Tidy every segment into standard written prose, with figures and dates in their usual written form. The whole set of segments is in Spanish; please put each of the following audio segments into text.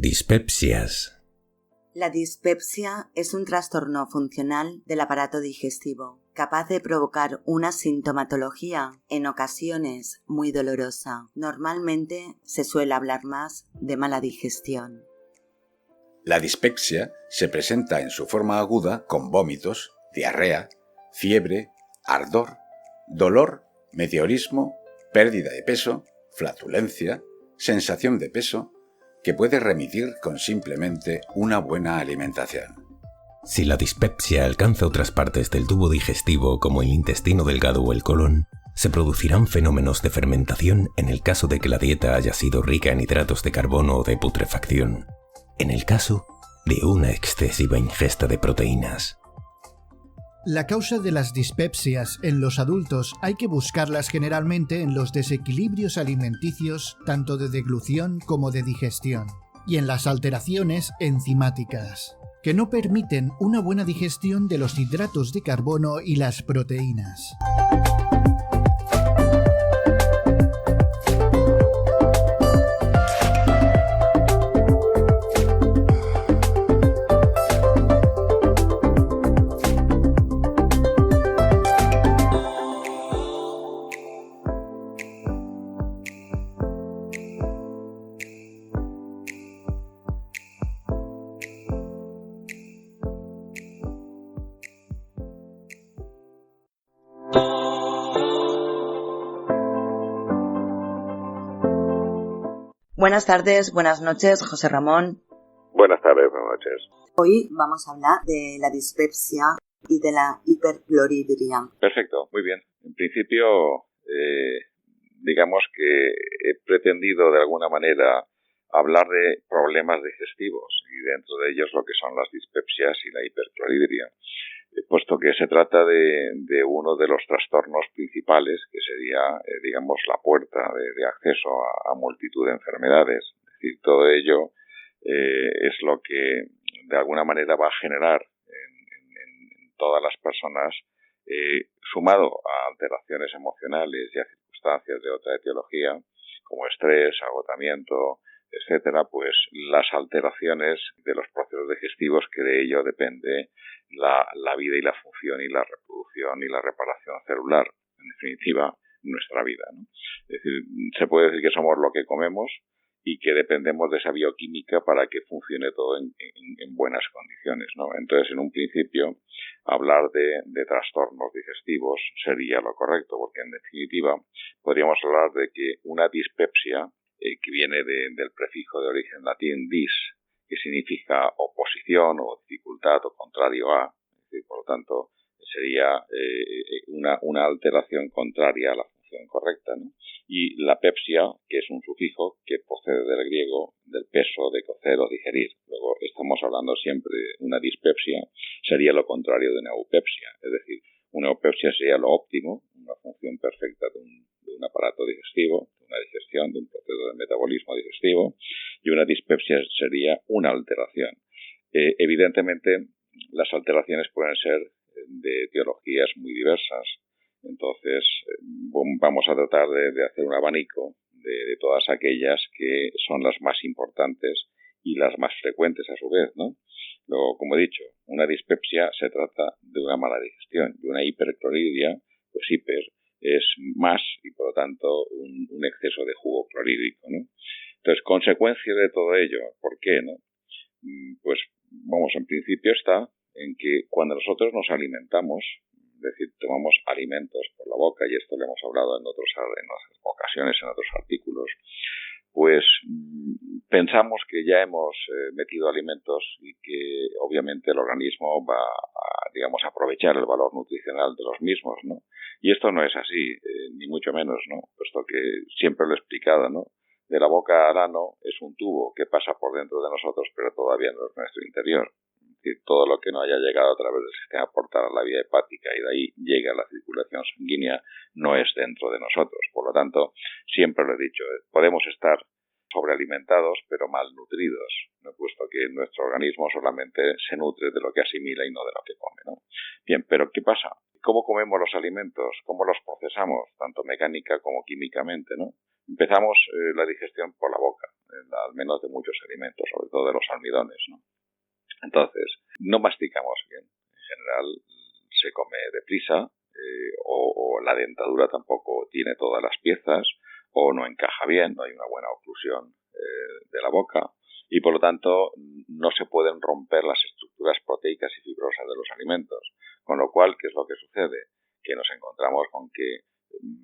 Dispepsias. La dispepsia es un trastorno funcional del aparato digestivo, capaz de provocar una sintomatología, en ocasiones muy dolorosa. Normalmente se suele hablar más de mala digestión. La dispepsia se presenta en su forma aguda con vómitos, diarrea, fiebre, ardor, dolor, meteorismo, pérdida de peso, flatulencia, sensación de peso, que puede remitir con simplemente una buena alimentación. Si la dispepsia alcanza otras partes del tubo digestivo como el intestino delgado o el colon, se producirán fenómenos de fermentación en el caso de que la dieta haya sido rica en hidratos de carbono o de putrefacción, en el caso de una excesiva ingesta de proteínas. La causa de las dispepsias en los adultos hay que buscarlas generalmente en los desequilibrios alimenticios tanto de deglución como de digestión y en las alteraciones enzimáticas, que no permiten una buena digestión de los hidratos de carbono y las proteínas. Buenas tardes, buenas noches, José Ramón. Buenas tardes, buenas noches. Hoy vamos a hablar de la dispepsia y de la hiperclorhidria. Perfecto, muy bien. En principio, digamos que he pretendido de alguna manera hablar de problemas digestivos y dentro de ellos lo que son las dispepsias y la hiperclorhidria, puesto que se trata de uno de los trastornos principales que sería, digamos, la puerta de acceso a multitud de enfermedades. Es decir, todo ello es lo que de alguna manera va a generar en todas las personas, sumado a alteraciones emocionales y a circunstancias de otra etiología, como estrés, agotamiento, etcétera, pues las alteraciones de los procesos digestivos, que de ello depende la vida y la función y la reproducción y la reparación celular, en definitiva, nuestra vida, ¿no? Es decir, se puede decir que somos lo que comemos y que dependemos de esa bioquímica para que funcione todo en buenas condiciones, ¿no? Entonces, en un principio, hablar de trastornos digestivos sería lo correcto, porque en definitiva podríamos hablar de que una dispepsia, que viene del prefijo de origen latín dis, que significa oposición o dificultad o contrario a, es decir, por lo tanto, sería una alteración contraria a la función correcta, ¿no? Y la pepsia, que es un sufijo que procede del griego, del peso, de cocer o digerir. Luego estamos hablando siempre de una dispepsia, sería lo contrario de una eupepsia, es decir, una eupepsia sería lo óptimo, una función perfecta de un aparato digestivo, de una digestión, de un proceso de metabolismo digestivo, y una dispepsia sería una alteración. Evidentemente, las alteraciones pueden ser de etiologías muy diversas. Entonces, vamos a tratar de hacer un abanico de todas aquellas que son las más importantes y las más frecuentes a su vez, ¿no? Luego, como he dicho, una dispepsia se trata de una mala digestión y una hiperclorhidria, pues hiper es más y por lo tanto un exceso de jugo clorhídrico, ¿no? Entonces, consecuencia de todo ello, ¿por qué, no? Pues, vamos, en principio está en que cuando nosotros nos alimentamos, es decir, tomamos alimentos por la boca, y esto lo hemos hablado en otras ocasiones, en otros artículos, pues pensamos que ya hemos metido alimentos y que obviamente el organismo va a, digamos, aprovechar el valor nutricional de los mismos, ¿no? Y esto no es así, ni mucho menos, ¿no? Puesto que siempre lo he explicado, ¿no? De la boca al ano es un tubo que pasa por dentro de nosotros, pero todavía no es nuestro interior. Es decir, todo lo que no haya llegado a través del sistema portal a la vía hepática y de ahí llega a la circulación sanguínea no es dentro de nosotros. Por lo tanto, siempre lo he dicho, podemos estar sobrealimentados pero malnutridos, ¿no? Puesto que nuestro organismo solamente se nutre de lo que asimila y no de lo que come, ¿no? Bien, pero ¿qué pasa? ¿Cómo comemos los alimentos? ¿Cómo los procesamos? Tanto mecánica como químicamente, ¿no? Empezamos la digestión por la boca, al menos de muchos alimentos, sobre todo de los almidones, ¿no? Entonces, no masticamos bien. En general, se come deprisa, o la dentadura tampoco tiene todas las piezas, o no encaja bien, no hay una buena oclusión de la boca, y por lo tanto no se pueden romper las estructuras proteicas y fibrosas de los alimentos. Con lo cual, ¿qué es lo que sucede? Que nos encontramos con que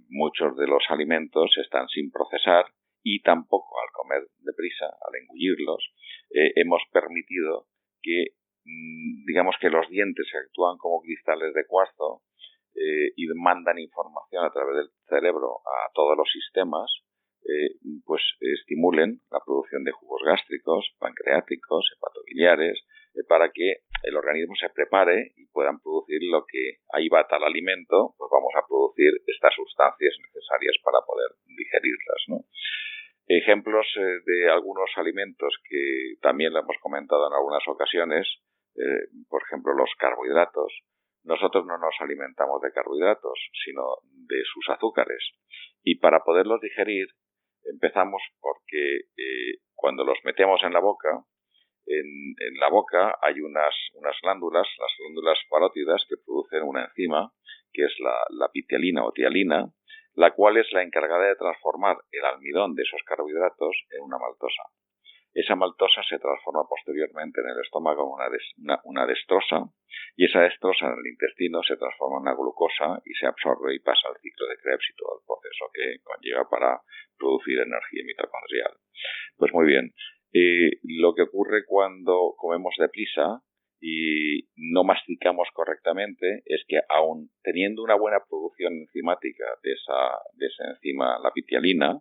muchos de los alimentos están sin procesar, y tampoco al comer deprisa, al engullirlos, hemos permitido que, digamos que los dientes actúan como cristales de cuarzo y mandan información a través del cerebro a todos los sistemas, pues estimulen la producción de jugos gástricos, pancreáticos, hepatobiliares, para que el organismo se prepare y puedan producir lo que ahí va tal alimento, pues vamos a producir estas sustancias necesarias para poder digerirlas, ¿no? Ejemplos de algunos alimentos que también lo hemos comentado en algunas ocasiones, por ejemplo los carbohidratos. Nosotros no nos alimentamos de carbohidratos, sino de sus azúcares. Y para poderlos digerir, empezamos porque cuando los metemos en la boca, en la boca hay unas glándulas, las glándulas parótidas, que producen una enzima, que es la pitialina o tialina, la cual es la encargada de transformar el almidón de esos carbohidratos en una maltosa. Esa maltosa se transforma posteriormente en el estómago en una destrosa, y esa destrosa en el intestino se transforma en una glucosa y se absorbe y pasa al ciclo de Krebs y todo el proceso que conlleva para producir energía mitocondrial. Pues muy bien, lo que ocurre cuando comemos deprisa y no masticamos correctamente es que, aun teniendo una buena producción enzimática de esa enzima, la pitialina,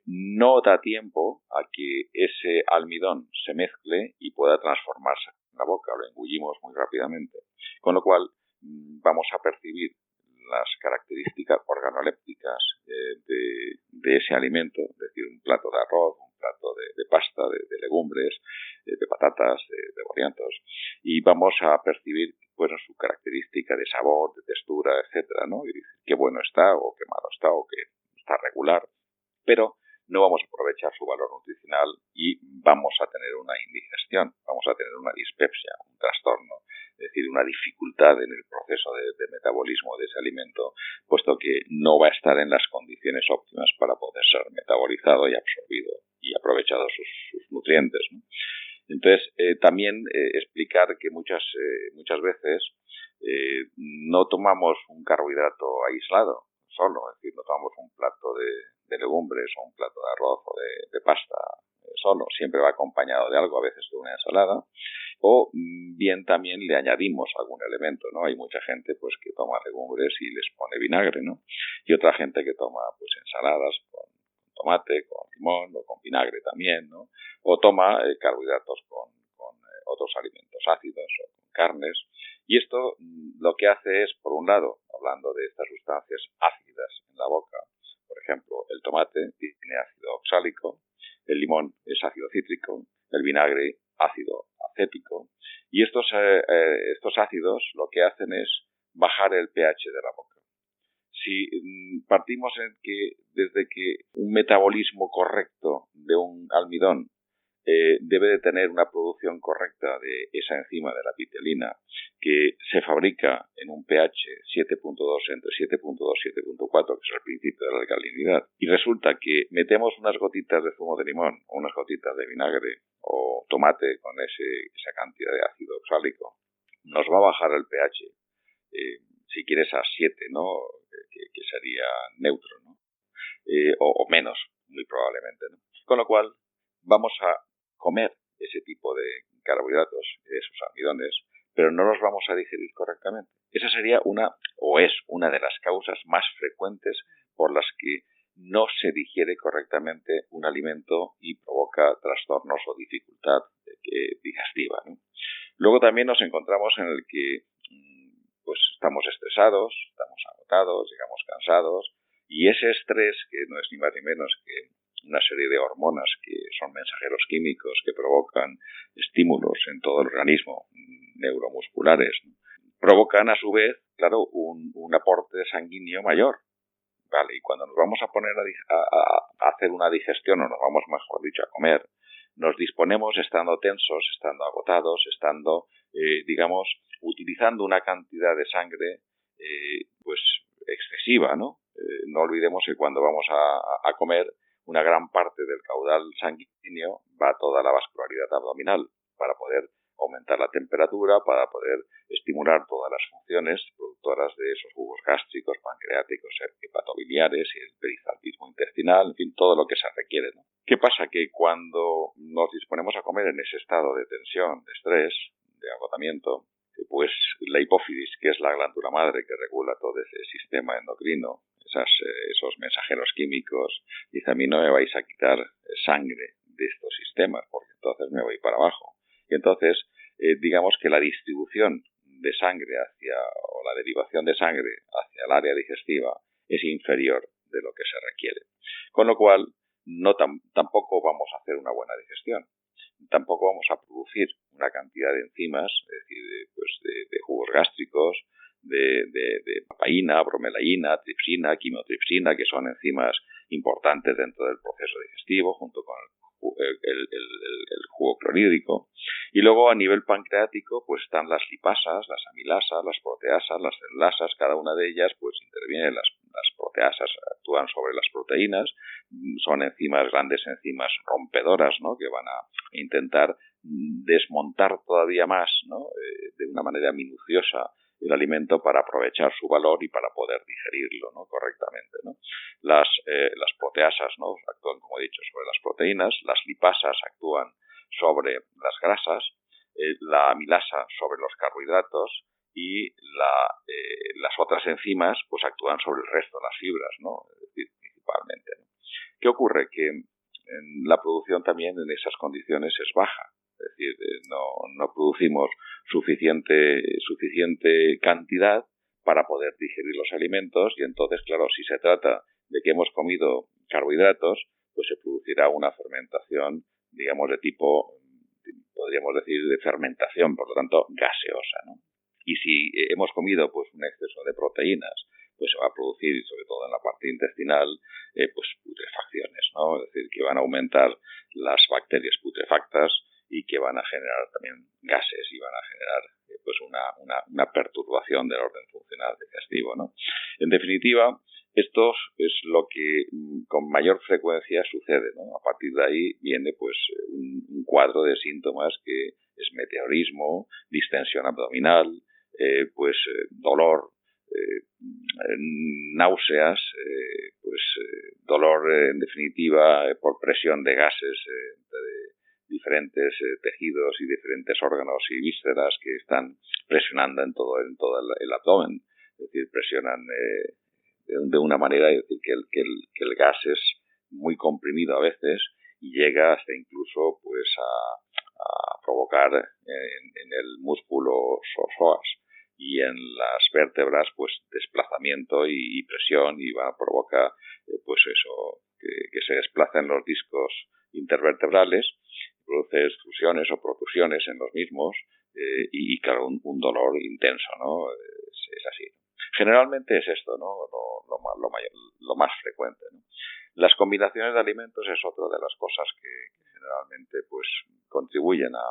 no da tiempo a que ese almidón se mezcle y pueda transformarse en la boca, lo engullimos muy rápidamente. Con lo cual, vamos a percibir las características organolépticas de ese alimento, es decir, un plato de arroz, un plato de pasta, de legumbres, de patatas, de boniatos, y vamos a percibir, bueno, su característica de sabor, de textura, etcétera, ¿no? Y decir qué bueno está, o qué malo está, o que está regular, pero no vamos a aprovechar su valor nutricional y vamos a tener una indigestión, vamos a tener una dispepsia, un trastorno, es decir, una dificultad en el proceso de metabolismo de ese alimento, puesto que no va a estar en las condiciones óptimas para poder ser metabolizado y absorbido y aprovechado sus nutrientes, ¿no? Entonces, también explicar que muchas veces no tomamos un carbohidrato aislado, solo, es decir, no tomamos un plato de legumbres o un plato de arroz o de pasta solo, siempre va acompañado de algo, a veces de una ensalada, o bien también le añadimos algún elemento, ¿no? Hay mucha gente pues que toma legumbres y les pone vinagre, ¿no? Y otra gente que toma pues ensaladas con tomate, con limón o con vinagre también, ¿no? O toma carbohidratos con otros alimentos ácidos o con carnes. Y esto lo que hace es, por un lado, hablando de estas sustancias ácidas en la boca, por ejemplo, el tomate tiene ácido oxálico, el limón es ácido cítrico, el vinagre ácido acético, y estos ácidos lo que hacen es bajar el pH de la boca. Si partimos en que desde que un metabolismo correcto de un almidón debe de tener una producción correcta de esa enzima de la pitialina, que se fabrica en un pH 7.2, entre 7.2 y 7.4, que es el principio de la alcalinidad, y resulta que metemos unas gotitas de zumo de limón o unas gotitas de vinagre o tomate con esa cantidad de ácido oxálico, nos va a bajar el pH, si quieres a 7, ¿no? Que sería neutro, ¿no? O menos, muy probablemente, ¿no? Con lo cual, vamos a comer ese tipo de carbohidratos, esos almidones, pero no los vamos a digerir correctamente. Esa sería es una de las causas más frecuentes por las que no se digiere correctamente un alimento y provoca trastornos o dificultad digestiva, ¿no? Luego también nos encontramos en el que pues estamos estresados, estamos agotados, llegamos cansados, y ese estrés, que no es ni más ni menos que una serie de hormonas que son mensajeros químicos que provocan estímulos en todo el organismo, neuromusculares, ¿no? Provocan a su vez, claro, un aporte sanguíneo mayor, Vale, y cuando nos vamos a poner a hacer una digestión, o nos vamos, mejor dicho, a comer, nos disponemos estando tensos, estando agotados, estando, digamos, utilizando una cantidad de sangre, pues, excesiva, ¿no? No olvidemos que cuando vamos a comer, una gran parte del caudal sanguíneo va a toda la vascularidad abdominal para poder aumentar la temperatura, para poder estimular todas las funciones productoras de esos jugos gástricos, pancreáticos, hepatobiliares y el peristaltismo intestinal, en fin, todo lo que se requiere, ¿no? ¿Qué pasa? Que cuando nos disponemos a comer en ese estado de tensión, de estrés, de agotamiento, pues la hipófisis, que es la glándula madre que regula todo ese sistema endocrino, esos mensajeros químicos, dice: a mí no me vais a quitar sangre de estos sistemas, porque entonces me voy para abajo. Y entonces, digamos que la distribución de sangre o la derivación de sangre hacia el área digestiva es inferior de lo que se requiere. Con lo cual, tampoco vamos a hacer una buena digestión. Tampoco vamos a producir una cantidad de enzimas, es decir, de jugos gástricos, de papaína, bromelaína, tripsina, quimotripsina, que son enzimas importantes dentro del proceso digestivo, junto con el jugo clorhídrico. Y luego, a nivel pancreático, pues están las lipasas, las amilasas, las proteasas, las celulasas. Cada una de ellas pues interviene. Las proteasas actúan sobre las proteínas, son grandes enzimas rompedoras, ¿no?, que van a intentar desmontar todavía más, ¿no?, de una manera minuciosa el alimento para aprovechar su valor y para poder digerirlo, ¿no?, correctamente, ¿no? Las proteasas, ¿no?, actúan, como he dicho, sobre las proteínas. Las lipasas actúan sobre las grasas, la amilasa sobre los carbohidratos, y las otras enzimas pues actúan sobre el resto de las fibras, ¿no?, es decir, principalmente, ¿no? ¿Qué ocurre? Que la producción también en esas condiciones es baja. Es decir, no producimos suficiente cantidad para poder digerir los alimentos, y entonces, claro, si se trata de que hemos comido carbohidratos, pues se producirá una fermentación, digamos, de tipo, podríamos decir, de fermentación, por lo tanto, gaseosa, ¿no? Y si hemos comido pues un exceso de proteínas, pues se va a producir, sobre todo en la parte intestinal, pues putrefacciones, ¿no? Es decir, que van a aumentar las bacterias putrefactas y que van a generar también gases y van a generar pues una perturbación del orden funcional digestivo, ¿no? En definitiva, esto es lo que con mayor frecuencia sucede, ¿no? A partir de ahí viene pues un cuadro de síntomas que es meteorismo, distensión abdominal, dolor, náuseas, dolor en definitiva por presión de gases de diferentes tejidos y diferentes órganos y vísceras que están presionando en todo el abdomen. Es decir, presionan de una manera, es decir, que el gas es muy comprimido a veces y llega hasta incluso pues a provocar en el músculo psoas y en las vértebras pues desplazamiento y presión, y va a provocar pues eso, que se desplacen los discos intervertebrales, produce extrusiones o protusiones en los mismos, y claro, un dolor intenso, ¿no? Es así. Generalmente es esto, ¿no?, lo más frecuente, ¿no? Las combinaciones de alimentos es otra de las cosas que generalmente pues contribuyen a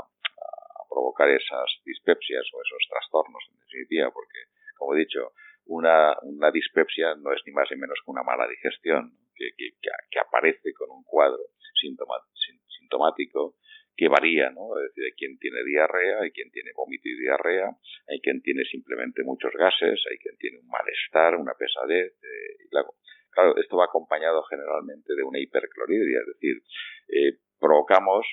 provocar esas dispepsias o esos trastornos, en definitiva, porque, como he dicho, una dispepsia no es ni más ni menos que una mala digestión que aparece con un cuadro sintomático que varía, ¿no? Es decir, hay quien tiene diarrea, hay quien tiene vómito y diarrea, hay quien tiene simplemente muchos gases, hay quien tiene un malestar, una pesadez, y claro, esto va acompañado generalmente de una hiperclorhidria, es decir, provocamos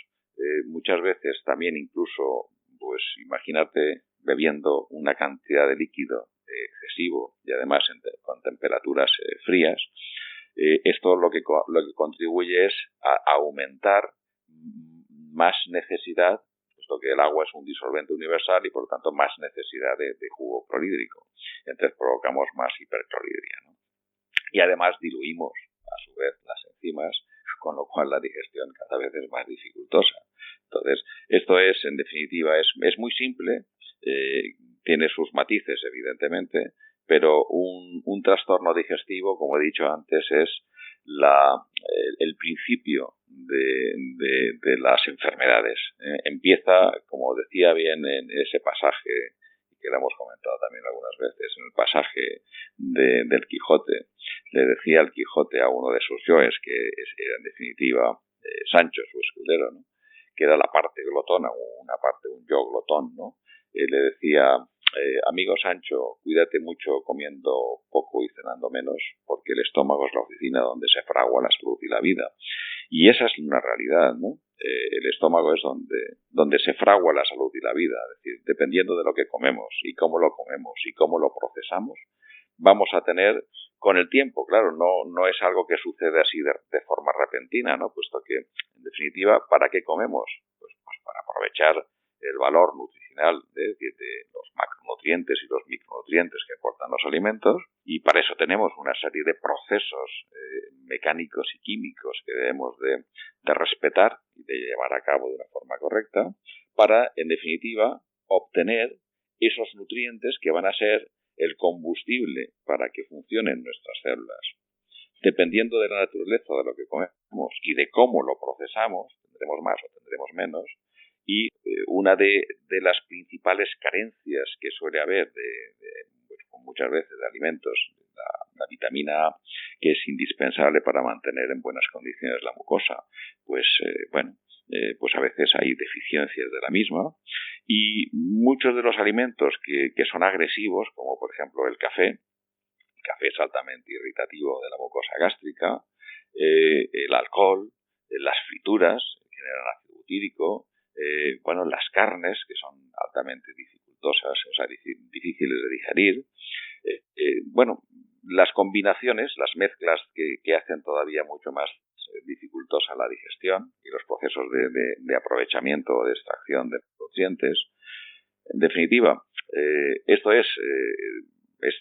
muchas veces también incluso, pues imagínate bebiendo una cantidad de líquido excesivo y además con temperaturas frías. Esto lo que contribuye es a aumentar más necesidad, puesto que el agua es un disolvente universal y por lo tanto más necesidad de jugo clorhídrico. Entonces provocamos más hiperclorhidria, ¿no? Y además diluimos a su vez las enzimas, con lo cual la digestión cada vez es más dificultosa. Entonces, esto es, en definitiva, es muy simple, tiene sus matices, evidentemente, Pero un trastorno digestivo, como he dicho antes, es el principio de las enfermedades. Empieza, como decía bien en ese pasaje, que lo hemos comentado también algunas veces, en el pasaje del Quijote, le decía el Quijote a uno de sus yoes, que era en definitiva Sancho, su escudero, ¿no? Que era la parte glotona, un yo glotón, ¿no? Le decía, amigo Sancho, cuídate mucho comiendo poco y cenando menos, porque el estómago es la oficina donde se fragua la salud y la vida. Y esa es una realidad, ¿no? El estómago es donde se fragua la salud y la vida. Es decir, dependiendo de lo que comemos y cómo lo comemos y cómo lo procesamos, vamos a tener con el tiempo, claro, no es algo que sucede así de forma repentina, ¿no? Puesto que, en definitiva, ¿para qué comemos? Pues para aprovechar el valor nutricional de los macronutrientes y los micronutrientes que aportan los alimentos, y para eso tenemos una serie de procesos mecánicos y químicos que debemos de respetar y de llevar a cabo de una forma correcta para, en definitiva, obtener esos nutrientes que van a ser el combustible para que funcionen nuestras células. Dependiendo de la naturaleza de lo que comemos y de cómo lo procesamos, tendremos más o tendremos menos. Y una de las principales carencias que suele haber muchas veces de alimentos, la vitamina A, que es indispensable para mantener en buenas condiciones la mucosa, pues a veces hay deficiencias de la misma. Y muchos de los alimentos que son agresivos, como por ejemplo el café es altamente irritativo de la mucosa gástrica, el alcohol, las frituras que generan ácido butírico, las carnes, que son altamente dificultosas, o sea, difíciles de digerir. Las combinaciones, las mezclas que hacen todavía mucho más dificultosa la digestión y los procesos de aprovechamiento o de extracción de nutrientes. En definitiva, esto es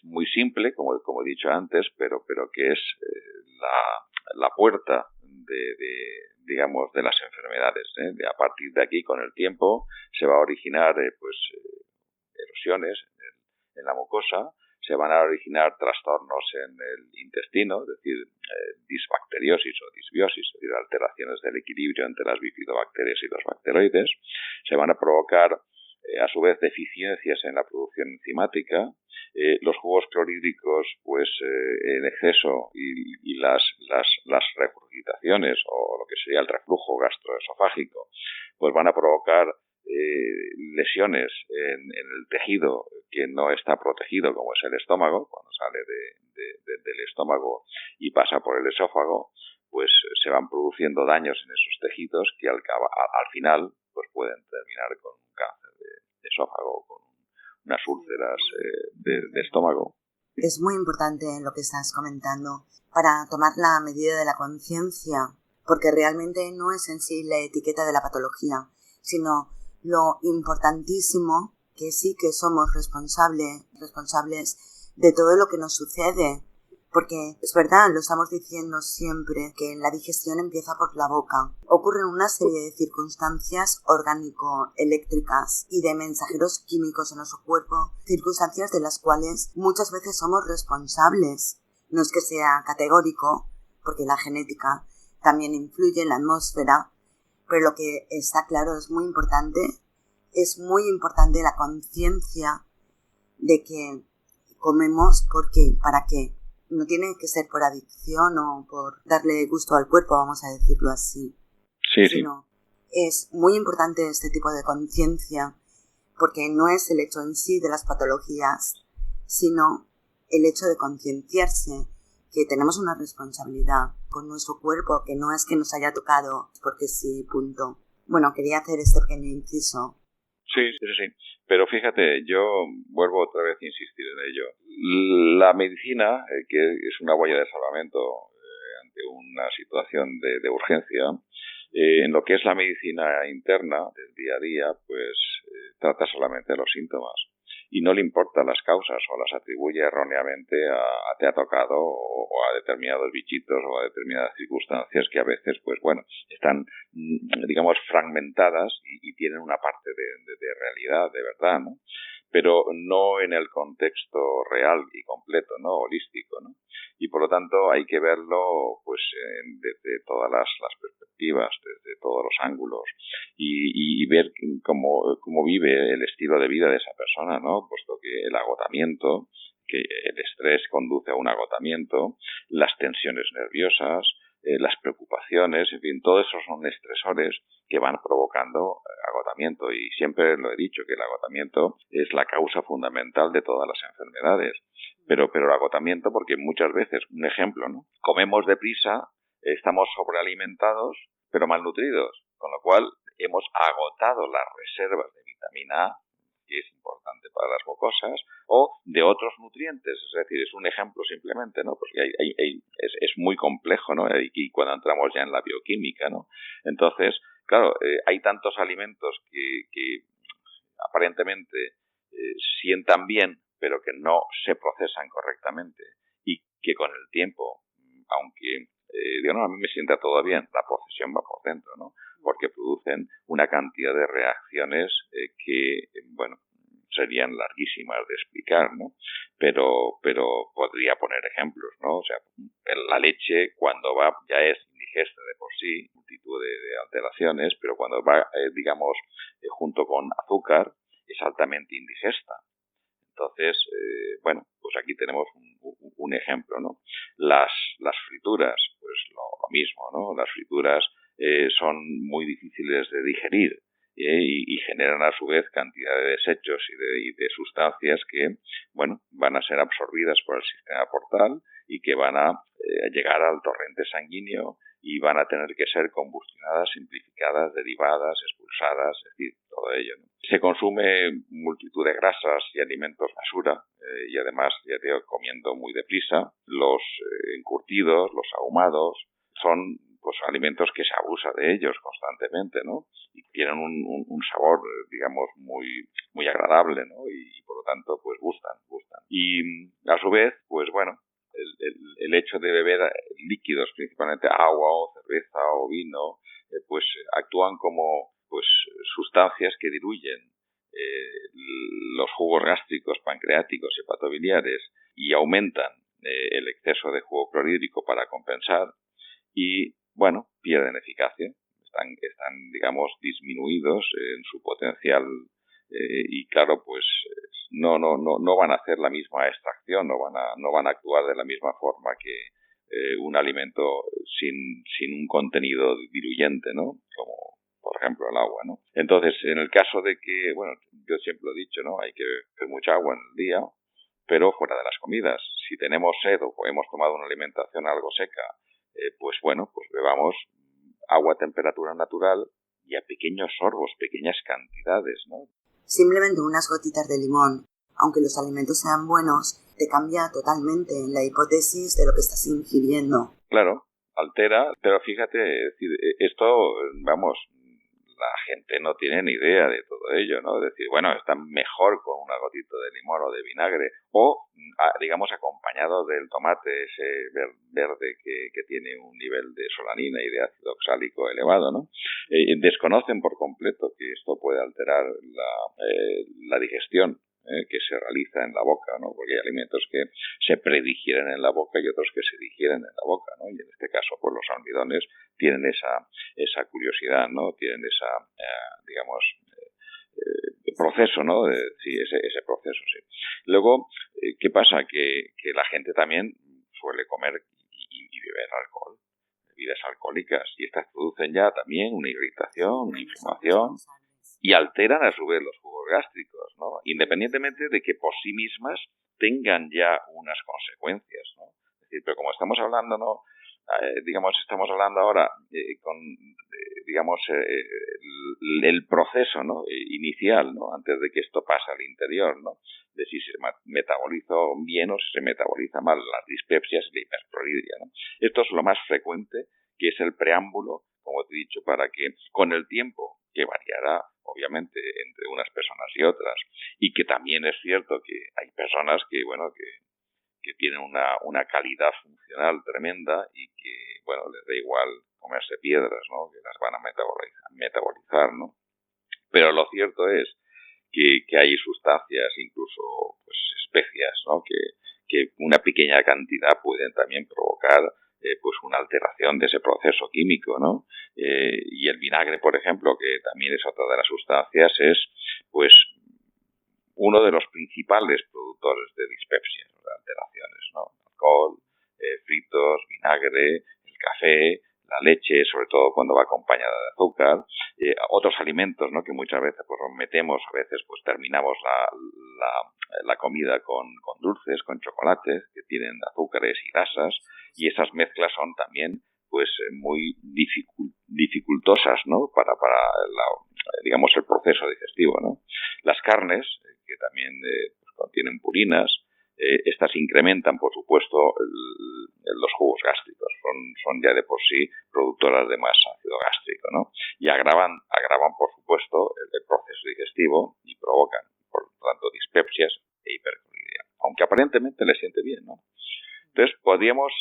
muy simple, como he dicho antes, pero que es la puerta de las enfermedades. A partir de aquí, con el tiempo, se va a originar erosiones en la mucosa, se van a originar trastornos en el intestino, es decir, disbacteriosis o disbiosis, es decir, alteraciones del equilibrio entre las bifidobacterias y los bacteroides, se van a provocar a su vez deficiencias en la producción enzimática, los jugos clorhídricos en exceso y las regurgitaciones o lo que sería el reflujo gastroesofágico pues van a provocar lesiones en el tejido que no está protegido, como es el estómago. Cuando sale del estómago y pasa por el esófago, pues se van produciendo daños en esos tejidos que al final pues pueden terminar con un cáncer de esófago, con unas úlceras de estómago. Es muy importante lo que estás comentando para tomar la medida de la conciencia, porque realmente no es en sí la etiqueta de la patología, sino lo importantísimo que sí que somos responsables de todo lo que nos sucede. Porque es verdad, lo estamos diciendo siempre, que la digestión empieza por la boca. Ocurren una serie de circunstancias orgánico-eléctricas y de mensajeros químicos en nuestro cuerpo, circunstancias de las cuales muchas veces somos responsables. No es que sea categórico, porque la genética también influye en la atmósfera, pero lo que está claro es muy importante la conciencia de que comemos ¿para qué? No tiene que ser por adicción o por darle gusto al cuerpo, vamos a decirlo así. Sí. Es muy importante este tipo de conciencia, porque no es el hecho en sí de las patologías, sino el hecho de concienciarse que tenemos una responsabilidad con nuestro cuerpo, que no es que nos haya tocado porque sí, punto. Bueno, quería hacer este pequeño inciso. Sí. Pero fíjate, yo vuelvo otra vez a insistir en ello. La medicina, que es una boya de salvamento ante una situación de urgencia, en lo que es la medicina interna del día a día, trata solamente de los síntomas. Y no le importan las causas o las atribuye erróneamente te ha tocado o a determinados bichitos o a determinadas circunstancias que a veces, están, digamos, fragmentadas y tienen una parte de realidad, de verdad, ¿no? pero no en el contexto real y completo, ¿no? Holístico, ¿no? Y por lo tanto hay que verlo pues desde todas las perspectivas, desde todos los ángulos y ver cómo vive el estilo de vida de esa persona, ¿no? Puesto que el agotamiento, que el estrés conduce a un agotamiento, las tensiones nerviosas, las preocupaciones, en fin, todo eso son estresores que van provocando agotamiento, y siempre lo he dicho que el agotamiento es la causa fundamental de todas las enfermedades, pero el agotamiento porque muchas veces, un ejemplo, ¿no? Comemos deprisa, estamos sobrealimentados pero malnutridos, con lo cual hemos agotado las reservas de vitamina A, que es importante para las mucosas, o de otros nutrientes, es decir, es un ejemplo simplemente, ¿no? Porque es muy complejo, ¿no? Y cuando entramos ya en la bioquímica, ¿no? Entonces, claro, hay tantos alimentos que aparentemente sientan bien, pero que no se procesan correctamente, y que con el tiempo, aunque digo, no, a mí me sienta todo bien, la procesión va por dentro, ¿no? Porque producen una cantidad de reacciones que, bueno, serían larguísimas de explicar, ¿no? Pero podría poner ejemplos, ¿no? O sea, la leche cuando va ya es indigesta de por sí, multitud de alteraciones, pero cuando va, digamos, junto con azúcar, es altamente indigesta. Entonces, bueno, pues aquí tenemos un ejemplo, ¿no? Las frituras, pues lo mismo, ¿no? Las frituras son muy difíciles de digerir y generan a su vez cantidad de desechos y de sustancias que, bueno, van a ser absorbidas por el sistema portal y que van a llegar al torrente sanguíneo y van a tener que ser combustionadas, simplificadas, derivadas, expulsadas, es decir, todo ello, ¿no? Se consume multitud de grasas y alimentos basura y además, ya te digo, comiendo muy deprisa. Los encurtidos, los ahumados, son pues alimentos que se abusa de ellos constantemente, ¿no? Y tienen un sabor, digamos, muy agradable, ¿no? Y por lo tanto, pues gustan. Y a su vez, pues bueno, el hecho de beber líquidos, principalmente agua o cerveza o vino, pues actúan como pues sustancias que diluyen los jugos gástricos, pancreáticos y hepatobiliares y aumentan el exceso de jugo clorhídrico para compensar y, bueno, pierden eficacia. Están digamos, disminuidos en su potencial y claro, pues no van a hacer la misma extracción, no van a actuar de la misma forma que un alimento sin un contenido diluyente, ¿no? Como por ejemplo el agua, ¿no? Entonces, en el caso de que, bueno, yo siempre lo he dicho, ¿no? Hay que beber mucha agua en el día, pero fuera de las comidas. Si tenemos sed o hemos tomado una alimentación algo seca, pues bueno, pues bebamos agua a temperatura natural y a pequeños sorbos, pequeñas cantidades, ¿no? Simplemente unas gotitas de limón, aunque los alimentos sean buenos, te cambia totalmente la hipótesis de lo que estás ingiriendo. Claro, altera, pero fíjate, es decir, esto, vamos, la gente no tiene ni idea de todo ello, ¿no? Es decir, bueno, está mejor con una gotita de limón o de vinagre, o, digamos, acompañado del tomate ese verde que tiene un nivel de solanina y de ácido oxálico elevado, ¿no? Desconocen por completo que esto puede alterar la digestión que se realiza en la boca, ¿no? Porque hay alimentos que se predigieren en la boca y otros que se digieren en la boca, ¿no? Y en este caso, pues los almidones tienen esa curiosidad, ¿no? Tienen digamos, proceso, ¿no? Sí, ese proceso, sí. Luego, ¿qué pasa? Que la gente también suele comer y beber alcohol, bebidas alcohólicas, y estas producen ya también una irritación, una inflamación, y alteran a su vez los jugos gástricos, ¿no? Independientemente de que por sí mismas tengan ya unas consecuencias, ¿no? Es decir, pero como estamos hablando, ¿no? Digamos, estamos hablando ahora con, digamos, el proceso, ¿no? Inicial, ¿no? Antes de que esto pase al interior, ¿no? De si se metaboliza bien o si se metaboliza mal, las dispepsias y la hiperclorhidria, ¿no? Esto es lo más frecuente, que es el preámbulo, como te he dicho, para que con el tiempo, que variará obviamente entre unas personas y otras, y que también es cierto que hay personas que, bueno, que tienen una calidad funcional tremenda y que, bueno, les da igual comerse piedras, ¿no? Que las van a metabolizar, ¿no? Pero lo cierto es que hay sustancias, incluso pues especias, ¿no? que una pequeña cantidad pueden también provocar pues una alteración de ese proceso químico, ¿no? Y el vinagre, por ejemplo, que también es otra de las sustancias, es pues uno de los principales productores de dispepsia, de alteraciones, ¿no? Alcohol, fritos, vinagre, el café, la leche, sobre todo cuando va acompañada de azúcar, otros alimentos, ¿no? Que muchas veces pues metemos, a veces pues terminamos la comida con dulces, con chocolates que tienen azúcares y grasas, y esas mezclas son también pues muy dificultosas, ¿no? para digamos el proceso digestivo, ¿no? Las carnes, que también pues contienen purinas, estas incrementan, por supuesto, los jugos gástricos. Son ya de por sí productoras de más ácido gástrico, ¿no? Y agravan por supuesto, el proceso digestivo y provocan, por lo tanto, dispepsias e hipercloridia. Aunque aparentemente le siente bien, ¿no? Entonces, podríamos,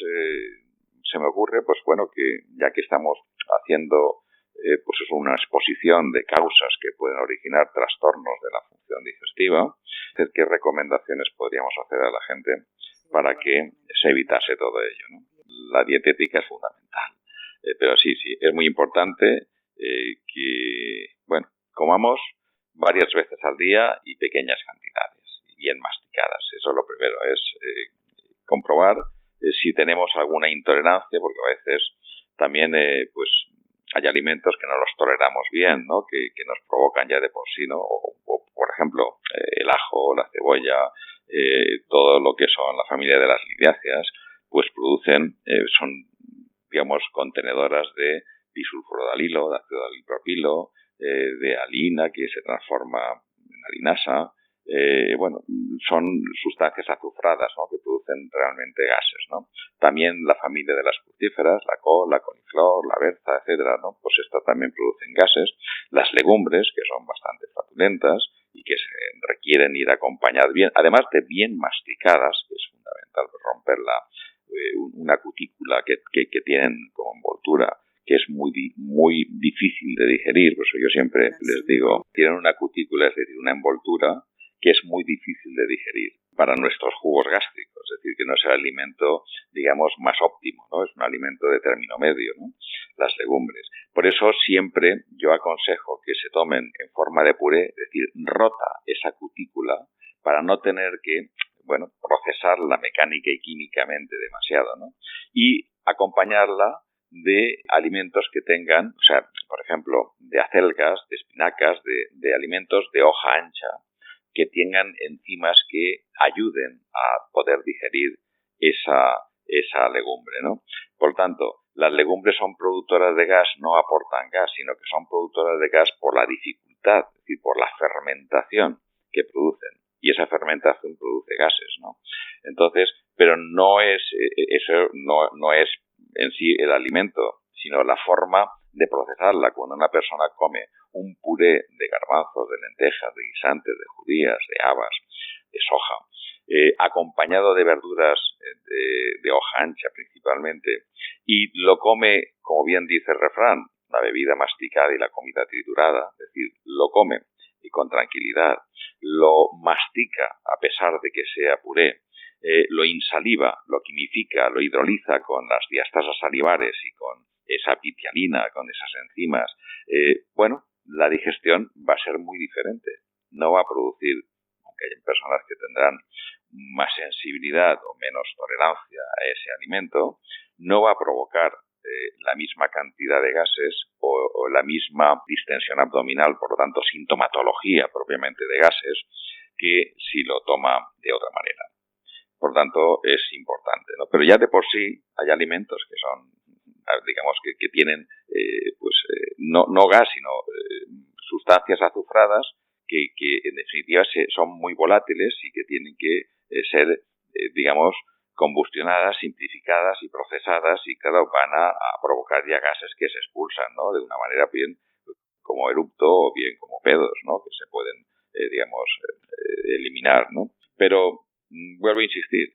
se me ocurre, pues bueno, que ya que estamos haciendo pues es una exposición de causas que pueden originar trastornos de la función digestiva, ¿qué recomendaciones podríamos hacer a la gente para que se evitase todo ello, ¿no? La dietética es fundamental, pero sí, es muy importante que, bueno, comamos varias veces al día y pequeñas cantidades, bien masticadas. Eso es lo primero, es comprobar si tenemos alguna intolerancia, porque a veces también, pues, hay alimentos que no los toleramos bien, ¿no? Que nos provocan ya de por sí, ¿no? O por ejemplo, el ajo, la cebolla, todo lo que son la familia de las liliáceas, pues producen, son, digamos, contenedoras de disulfurodalilo, de ácido dalilpropilo, de alina, que se transforma en alinasa. Bueno, son sustancias azufradas, ¿no? Que producen realmente gases, ¿no? También la familia de las fructíferas, la col, la coliflor, la berza, etcétera, ¿no? Pues estas también producen gases. Las legumbres, que son bastante flatulentas y que se requieren ir acompañadas bien, además de bien masticadas, que es fundamental romper una cutícula que tienen como envoltura, que es muy difícil de digerir. Por eso yo siempre les digo, tienen una cutícula, es decir, una envoltura que es muy difícil de digerir para nuestros jugos gástricos, es decir, que no es el alimento, digamos, más óptimo, ¿no? Es un alimento de término medio, ¿no? Las legumbres. Por eso siempre yo aconsejo que se tomen en forma de puré, es decir, rota esa cutícula para no tener que, bueno, procesarla mecánica y químicamente demasiado, ¿no? Y acompañarla de alimentos que tengan, o sea, por ejemplo, de acelgas, de espinacas, de alimentos de hoja ancha, que tengan enzimas que ayuden a poder digerir esa legumbre, ¿no? Por tanto, las legumbres son productoras de gas, no aportan gas, sino que son productoras de gas por la dificultad, es decir, por la fermentación que producen. Y esa fermentación produce gases, ¿no? Entonces, pero no es eso no es en sí el alimento, sino la forma de procesarla. Cuando una persona come un puré de garbanzos, de lentejas, de guisantes, de judías, de habas, de soja, acompañado de verduras de hoja ancha principalmente, y lo come, como bien dice el refrán, la bebida masticada y la comida triturada, es decir, lo come y con tranquilidad, lo mastica a pesar de que sea puré, lo insaliva, lo quimifica, lo hidroliza con las diastasas salivares y con esa pitialina, con esas enzimas, bueno, la digestión va a ser muy diferente. No va a producir, aunque hay personas que tendrán más sensibilidad o menos tolerancia a ese alimento, no va a provocar la misma cantidad de gases o la misma distensión abdominal, por lo tanto, sintomatología propiamente de gases, que si lo toma de otra manera. Por tanto, es importante, ¿no? Pero ya de por sí hay alimentos que son, digamos, que tienen, no gas, sino sustancias azufradas que en definitiva son muy volátiles y que tienen que ser, digamos, combustionadas, simplificadas y procesadas, y claro, van a provocar ya gases que se expulsan, ¿no? De una manera bien como eructo o bien como pedos, ¿no? Que se pueden, eliminar, ¿no? Pero vuelvo a insistir,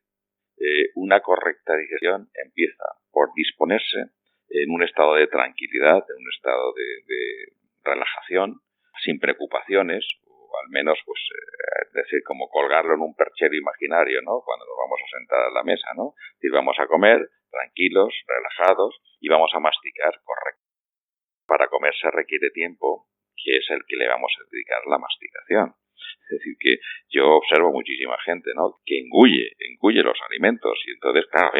una correcta digestión empieza por disponerse en un estado de tranquilidad, en un estado de relajación, sin preocupaciones, o al menos, pues, es decir, como colgarlo en un perchero imaginario, ¿no? Cuando nos vamos a sentar a la mesa, ¿no? Es decir, vamos a comer tranquilos, relajados y vamos a masticar correcto. Para comer se requiere tiempo, que es el que le vamos a dedicar a la masticación. Es decir, que yo observo muchísima gente, ¿no? Que engulle los alimentos y entonces, claro,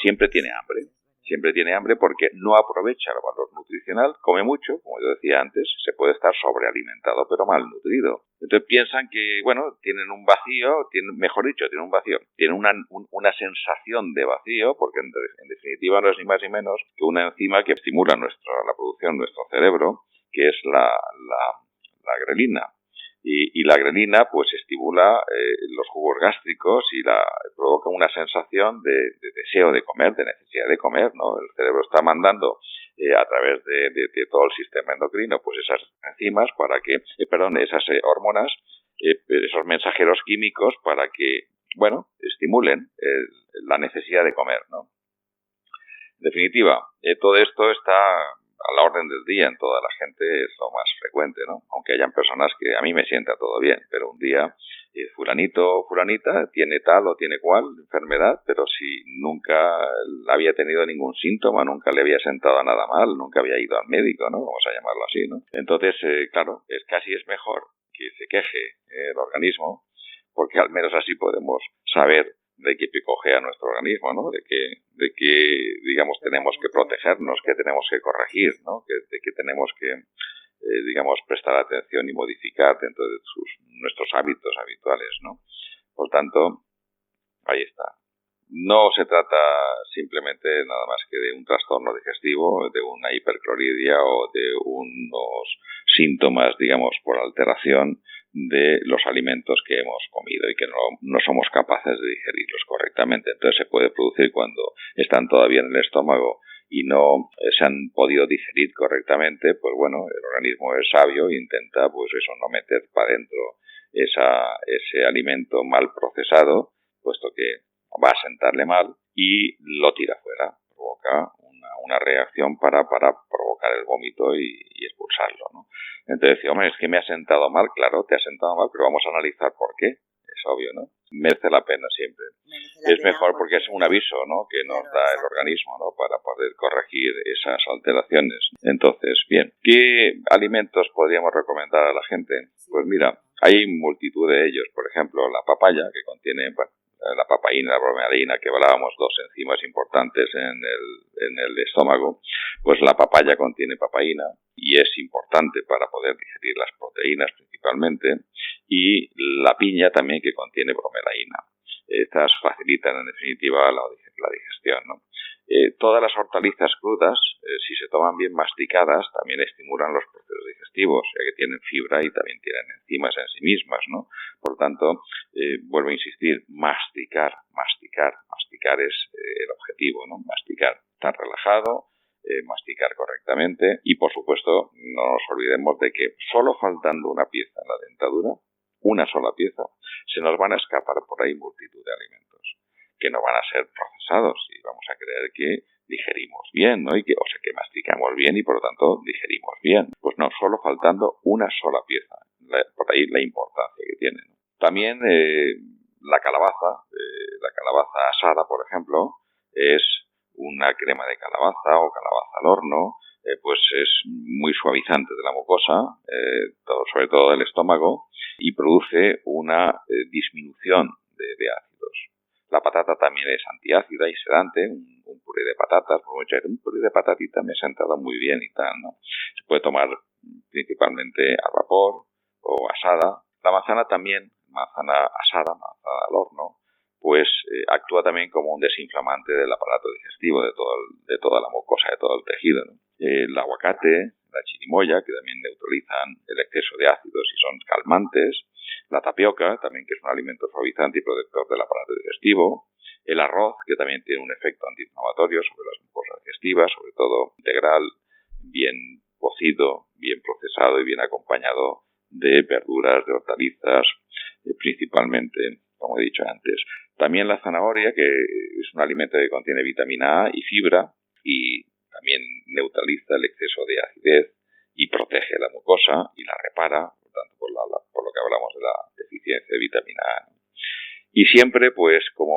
siempre tiene hambre. Siempre tiene hambre porque no aprovecha el valor nutricional, come mucho, como yo decía antes, se puede estar sobrealimentado pero malnutrido. Entonces piensan que, bueno, tienen un vacío, tienen una sensación de vacío, porque en definitiva no es ni más ni menos que una enzima que estimula la producción de nuestro cerebro, que es la grelina. Y la grelina pues estimula los jugos gástricos y provoca una sensación de deseo de comer, de necesidad de comer, ¿no? El cerebro está mandando a través de todo el sistema endocrino pues esas enzimas esas hormonas, esos mensajeros químicos para que, bueno, estimulen la necesidad de comer, ¿no? En definitiva, todo esto está a la orden del día en toda la gente, es lo más frecuente, ¿no? Aunque hayan personas que a mí me sienta todo bien, pero un día fulanito o fulanita tiene tal o tiene cual enfermedad, pero si nunca había tenido ningún síntoma, nunca le había sentado nada mal, nunca había ido al médico, ¿no? Vamos a llamarlo así, ¿no? Entonces, claro, casi es mejor que se queje el organismo, porque al menos así podemos saber de qué picojea nuestro organismo, ¿no? De que digamos, tenemos que protegernos, que tenemos que corregir, ¿no? De que tenemos que, digamos, prestar atención y modificar dentro de nuestros hábitos habituales, ¿no? Por tanto, ahí está. No se trata simplemente nada más que de un trastorno digestivo, de una hipercloridia o de unos síntomas, digamos, por alteración de los alimentos que hemos comido y que no somos capaces de digerirlos correctamente. Entonces se puede producir cuando están todavía en el estómago y no se han podido digerir correctamente, pues bueno, el organismo es sabio e intenta, pues eso, no meter para adentro ese alimento mal procesado, puesto que va a sentarle mal y lo tira fuera, provoca una reacción para provocar el vómito y expulsarlo, ¿no? Entonces decía, hombre, es que me ha sentado mal. Claro, te ha sentado mal, pero vamos a analizar por qué. Es obvio, ¿no? Merece la pena siempre. Es mejor porque es un aviso, ¿no? Que nos da el organismo, ¿no? Para poder corregir esas alteraciones. Entonces, bien, ¿qué alimentos podríamos recomendar a la gente? Pues mira, hay multitud de ellos. Por ejemplo, la papaya, que contiene, bueno, la papaína y la bromelaína, que hablábamos, dos enzimas importantes en el estómago. Pues la papaya contiene papaína y es importante para poder digerir las proteínas principalmente, y la piña también, que contiene bromelaína. Estas facilitan en definitiva la digestión, ¿no? Todas las hortalizas crudas, si se toman bien masticadas, también estimulan los procesos digestivos, ya que tienen fibra y también tienen enzimas en sí mismas, ¿no? Por tanto, vuelvo a insistir, masticar es el objetivo, ¿no? Masticar, estar relajado, masticar correctamente y, por supuesto, no nos olvidemos de que solo faltando una pieza en la dentadura, una sola pieza, se nos van a escapar por ahí multitud de alimentos que no van a ser procesados y vamos a creer que digerimos bien, ¿no? Que masticamos bien y por lo tanto digerimos bien. Pues no, solo faltando una sola pieza. Por ahí la importancia que tiene, ¿no? También la calabaza asada, por ejemplo, es una crema de calabaza o calabaza al horno, pues es muy suavizante de la mucosa, sobre todo del estómago, y produce una disminución de ácidos. La patata también es antiácida y sedante, un puré de patatas, un puré de patatita me ha sentado muy bien y tal, ¿no? Se puede tomar principalmente al vapor o asada. La manzana también, manzana asada, manzana al horno, pues actúa también como un desinflamante del aparato digestivo, de toda la mucosa, de todo el tejido, ¿no? El aguacate, la chirimoya, que también neutralizan el exceso de ácidos y son calmantes. La tapioca, también, que es un alimento suavizante y protector del aparato digestivo. El arroz, que también tiene un efecto antiinflamatorio sobre las mucosas digestivas, sobre todo integral, bien cocido, bien procesado y bien acompañado de verduras, de hortalizas, principalmente, como he dicho antes. También la zanahoria, que es un alimento que contiene vitamina A y fibra, y también neutraliza el exceso de acidez y protege la mucosa y la repara, por tanto, por lo de vitamina A. Y siempre, pues, como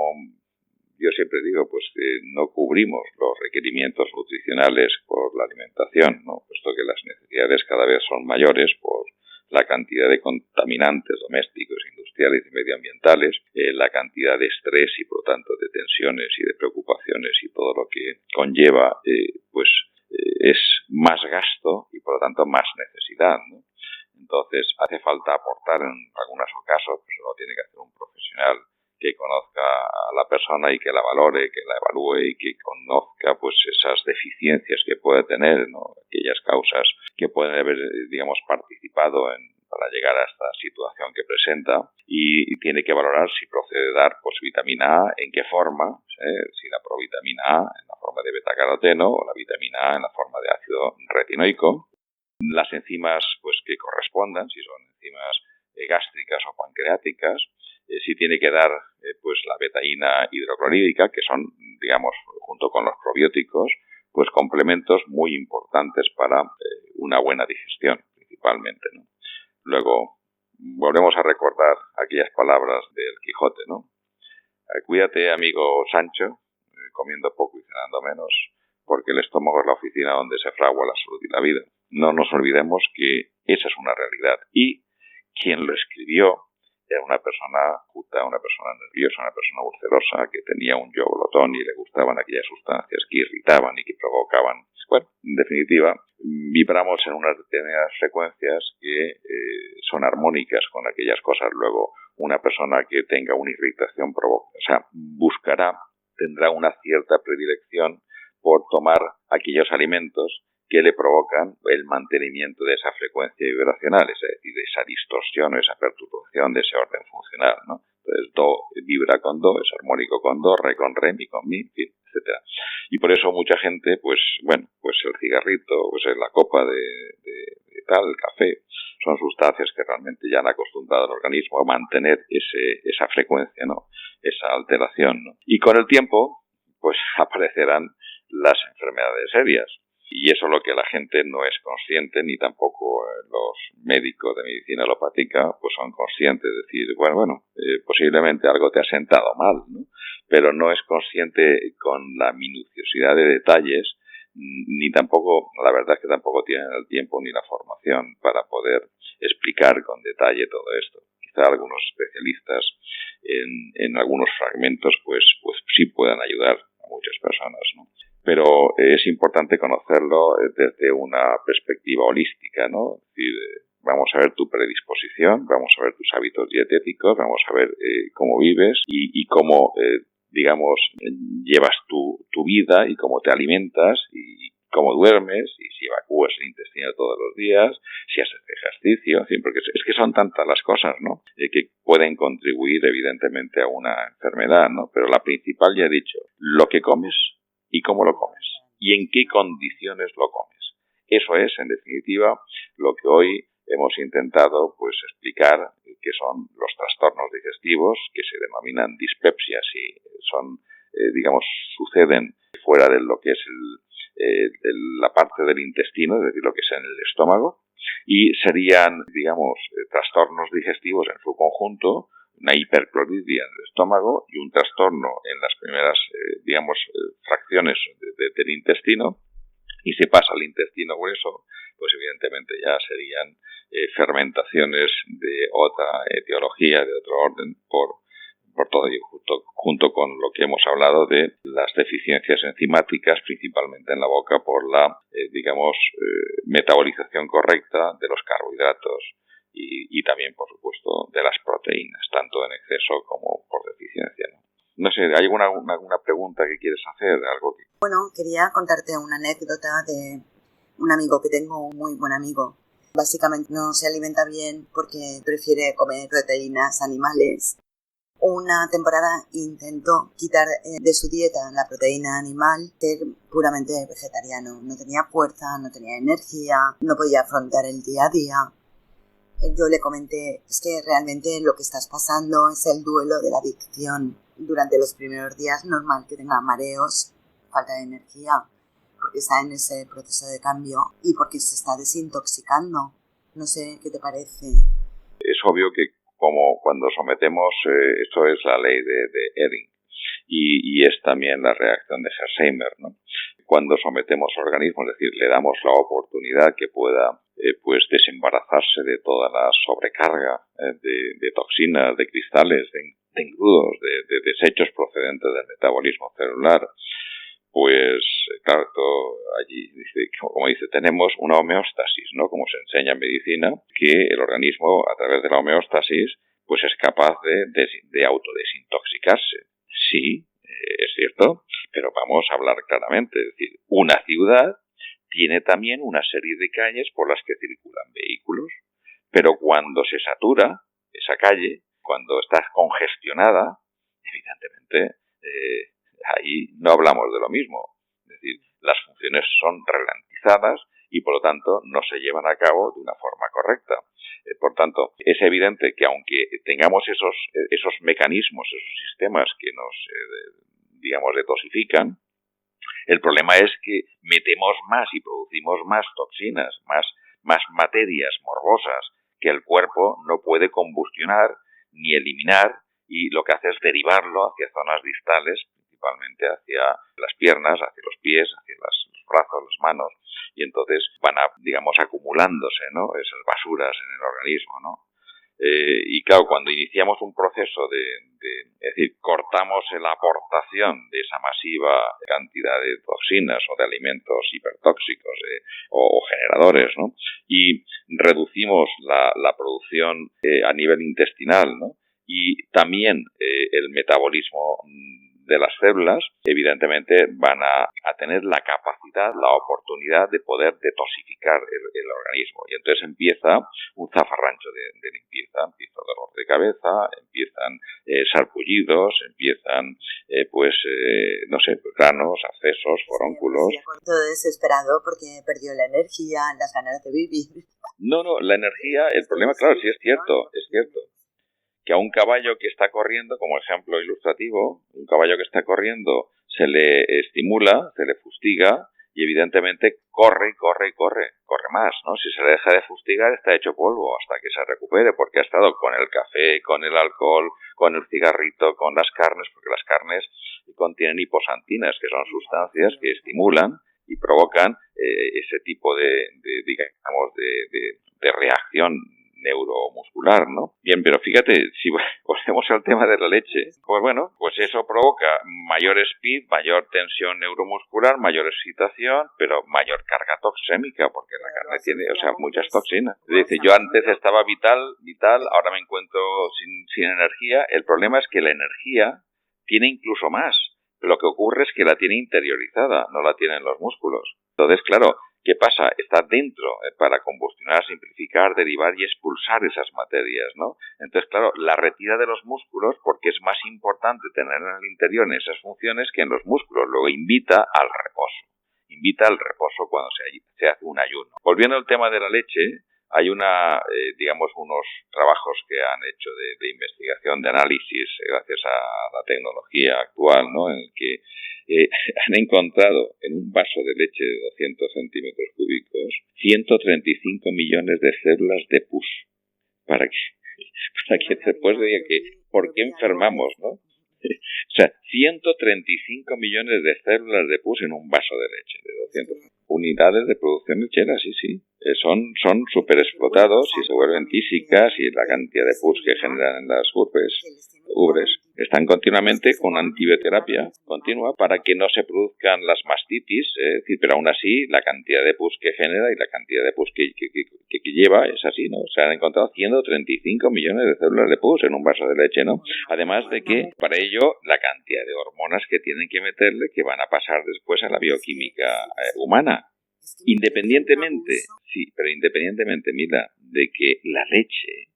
yo siempre digo, pues que no cubrimos los requerimientos nutricionales por la alimentación, ¿no? Puesto que las necesidades cada vez son mayores por la cantidad de contaminantes domésticos, industriales y medioambientales, la cantidad de estrés y, por lo tanto, de tensiones y de preocupaciones y todo lo que conlleva, es más gasto y, por lo tanto, más necesidad, ¿no? Entonces, hace falta aportar en algunos casos, pues uno tiene que hacer un profesional que conozca a la persona y que la valore, que la evalúe y que conozca pues esas deficiencias que puede tener, ¿no? Aquellas causas que pueden haber, digamos, participado para llegar a esta situación que presenta y tiene que valorar si procede dar pues vitamina A, en qué forma, si la provitamina A en la forma de betacaroteno o la vitamina A en la forma de ácido retinoico, las enzimas pues que correspondan, si son enzimas gástricas o pancreáticas, si tiene que dar pues la betaína hidroclorídica, que son, digamos, junto con los probióticos, pues complementos muy importantes para una buena digestión, principalmente, ¿no? Luego, volvemos a recordar aquellas palabras del Quijote, ¿no? Cuídate, amigo Sancho, comiendo poco y cenando menos, porque el estómago es la oficina donde se fragua la salud y la vida. No nos olvidemos que esa es una realidad. Y quien lo escribió era una persona aguda, una persona nerviosa, una persona ulcerosa, que tenía un yo glotón y le gustaban aquellas sustancias que irritaban y que provocaban. Bueno, en definitiva, vibramos en unas determinadas frecuencias que son armónicas con aquellas cosas. Luego, una persona que tenga una irritación tendrá una cierta predilección por tomar aquellos alimentos que le provocan el mantenimiento de esa frecuencia vibracional, es decir, de esa distorsión, esa perturbación de ese orden funcional, ¿no? Entonces, do vibra con do, es armónico con do, re con re, mi con mi, en fin, etcétera. Y por eso mucha gente, pues el cigarrito, pues la copa de tal, el café, son sustancias que realmente ya han acostumbrado al organismo a mantener esa frecuencia, ¿no? Esa alteración, ¿no? Y con el tiempo, pues aparecerán las enfermedades serias. Y eso es lo que la gente no es consciente, ni tampoco los médicos de medicina alopática pues son conscientes. Es decir, posiblemente algo te ha sentado mal, ¿no? Pero no es consciente con la minuciosidad de detalles, ni tampoco, la verdad es que tampoco tienen el tiempo ni la formación para poder explicar con detalle todo esto. Quizá algunos especialistas en algunos fragmentos pues sí puedan ayudar a muchas personas, ¿no? Pero es importante conocerlo desde una perspectiva holística, ¿no? Es decir, vamos a ver tu predisposición, vamos a ver tus hábitos dietéticos, vamos a ver cómo vives y cómo, llevas tu vida y cómo te alimentas y cómo duermes y si evacúas el intestino todos los días, si haces ejercicio, en fin, porque es que son tantas las cosas, ¿no? Que pueden contribuir evidentemente a una enfermedad, ¿no? Pero la principal, ya he dicho, lo que comes y cómo lo comes y en qué condiciones lo comes. Eso es, en definitiva, lo que hoy hemos intentado pues explicar, que son los trastornos digestivos, que se denominan dispepsias y son, suceden fuera de lo que es la parte del intestino, es decir, lo que es en el estómago, y serían, trastornos digestivos en su conjunto, una hipercloridia en el estómago y un trastorno en las primeras, fracciones del intestino, y se pasa al intestino grueso, pues evidentemente ya serían fermentaciones de otra etiología, de otro orden, por todo ello, junto con lo que hemos hablado de las deficiencias enzimáticas, principalmente en la boca, por la, metabolización correcta de los carbohidratos y también, por supuesto, de las proteínas, tanto en exceso como por deficiencia, ¿no? No sé, ¿hay alguna pregunta que quieres hacer? ¿Algo que... Bueno, quería contarte una anécdota de un amigo que tengo, un muy buen amigo. Básicamente no se alimenta bien porque prefiere comer proteínas animales. Una temporada intentó quitar de su dieta la proteína animal, ser puramente vegetariano. No tenía fuerza, no tenía energía, no podía afrontar el día a día. Yo le comenté, es que realmente lo que estás pasando es el duelo de la adicción. Durante los primeros días normal que tenga mareos, falta de energía, porque está en ese proceso de cambio y porque se está desintoxicando. No sé qué te parece. Es obvio que como cuando sometemos, esto es la ley de Ehring, y es también la reacción de Hersheimer, ¿no? Cuando sometemos organismos, es decir, le damos la oportunidad que pueda pues desembarazarse de toda la sobrecarga de toxinas, de cristales, de engrudos, de desechos procedentes del metabolismo celular, pues claro, allí dice, como dice, tenemos una homeostasis, ¿no? Como se enseña en medicina, que el organismo a través de la homeostasis pues es capaz de autodesintoxicarse. Sí, es cierto, pero vamos a hablar claramente, es decir, una ciudad tiene también una serie de calles por las que circulan vehículos, pero cuando se satura esa calle, cuando está congestionada, evidentemente ahí no hablamos de lo mismo. Es decir, las funciones son ralentizadas y por lo tanto no se llevan a cabo de una forma correcta. Por tanto, es evidente que aunque tengamos esos mecanismos, esos sistemas que nos, digamos, detoxifican, el problema es que metemos más y producimos más toxinas, más materias morbosas que el cuerpo no puede combustionar ni eliminar, y lo que hace es derivarlo hacia zonas distales, principalmente hacia las piernas, hacia los pies, hacia los brazos, las manos, y entonces van digamos, acumulándose, ¿no? Esas basuras en el organismo, ¿no? Y claro, cuando iniciamos un proceso es decir, cortamos la aportación de esa masiva cantidad de toxinas o de alimentos hipertóxicos o generadores, ¿no? Y reducimos la producción a nivel intestinal, ¿no? Y también el metabolismo de las células, evidentemente van a tener la capacidad, la oportunidad de poder detoxificar el organismo. Y entonces empieza un zafarrancho de limpieza, empieza dolor de cabeza, empiezan sarpullidos, empiezan, no sé, granos, abscesos, forúnculos. Todo desesperado porque perdió la energía, las ganas de vivir. No, la energía, el problema, claro, sí es cierto, que a un caballo que está corriendo, como ejemplo ilustrativo, un caballo que está corriendo se le estimula, se le fustiga y evidentemente corre más, ¿no? Si se le deja de fustigar está hecho polvo hasta que se recupere, porque ha estado con el café, con el alcohol, con el cigarrito, con las carnes, porque las carnes contienen hiposantinas, que son sustancias que estimulan y provocan ese tipo de reacción neuromuscular, ¿no? Bien, pero fíjate, si volvemos al tema de la leche, pues bueno, pues eso provoca mayor speed, mayor tensión neuromuscular, mayor excitación, pero mayor carga toxémica, porque la carne tiene, muchas toxinas. Dice, yo antes estaba vital, ahora me encuentro sin energía. El problema es que la energía tiene incluso más. Lo que ocurre es que la tiene interiorizada, no la tienen los músculos. Entonces, claro, ¿qué pasa? Está dentro para combustionar, simplificar, derivar y expulsar esas materias, ¿no? Entonces, claro, la retira de los músculos porque es más importante tener en el interior en esas funciones que en los músculos. Luego invita al reposo cuando se hace un ayuno. Volviendo al tema de la leche, hay unos trabajos que han hecho de investigación, de análisis, gracias a la tecnología actual, ¿no? En el que han encontrado en un vaso de leche de 200 centímetros cúbicos 135 millones de células de pus. Para que después diga que ¿por qué enfermamos, no? O sea, 135 millones de células de pus en un vaso de leche de 200 unidades de producción lechera, sí. Son súper explotados y se vuelven tísicas, y la cantidad de pus que generan en las ubres están continuamente con antibioterapia continua para que no se produzcan las mastitis, es decir, pero aún así la cantidad de pus que genera y la cantidad de pus que lleva es así, ¿no? Se han encontrado 135 millones de células de pus en un vaso de leche, ¿no? Además de que para ello la cantidad de hormonas que tienen que meterle, que van a pasar después a la bioquímica humana. Independientemente, Mila, de que la leche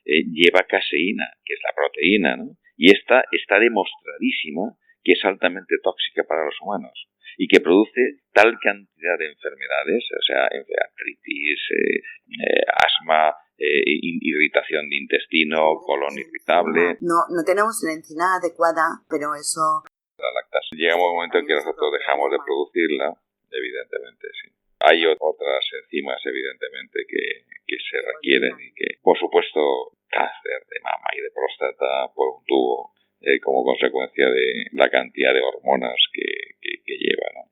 lleva caseína, que es la proteína, ¿no? Y esta está demostradísima que es altamente tóxica para los humanos y que produce tal cantidad de enfermedades, o sea, artritis, asma, irritación de intestino, colon irritable. No tenemos la enzima adecuada, pero eso... La lactasa. Llega un momento en que nosotros dejamos de producirla, evidentemente, sí. Hay otras enzimas, evidentemente, que se requieren y que, por supuesto, cáncer de mama y de próstata por un tubo como consecuencia de la cantidad de hormonas que lleva, ¿no?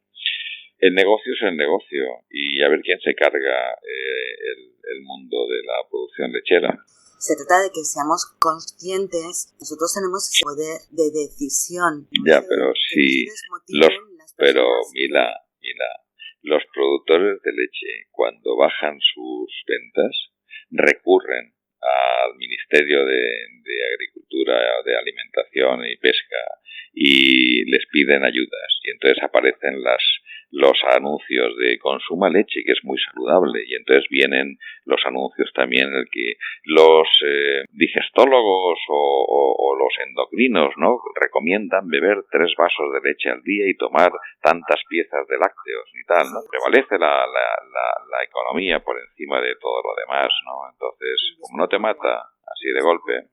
El negocio es el negocio y a ver quién se carga el mundo de la producción lechera. Se trata de que seamos conscientes, nosotros tenemos ese poder de decisión. Ya, pero si Mila, los productores de leche, cuando bajan sus ventas, recurren al Ministerio de Agricultura, de Alimentación y Pesca y les piden ayudas. Y entonces aparecen los anuncios de consuma leche, que es muy saludable, y entonces vienen los anuncios también en el que los digestólogos o los endocrinos, ¿no?, recomiendan beber 3 vasos de leche al día y tomar tantas piezas de lácteos y tal, ¿no? Prevalece la economía por encima de todo lo demás, ¿no? Entonces, como no te mata así de golpe,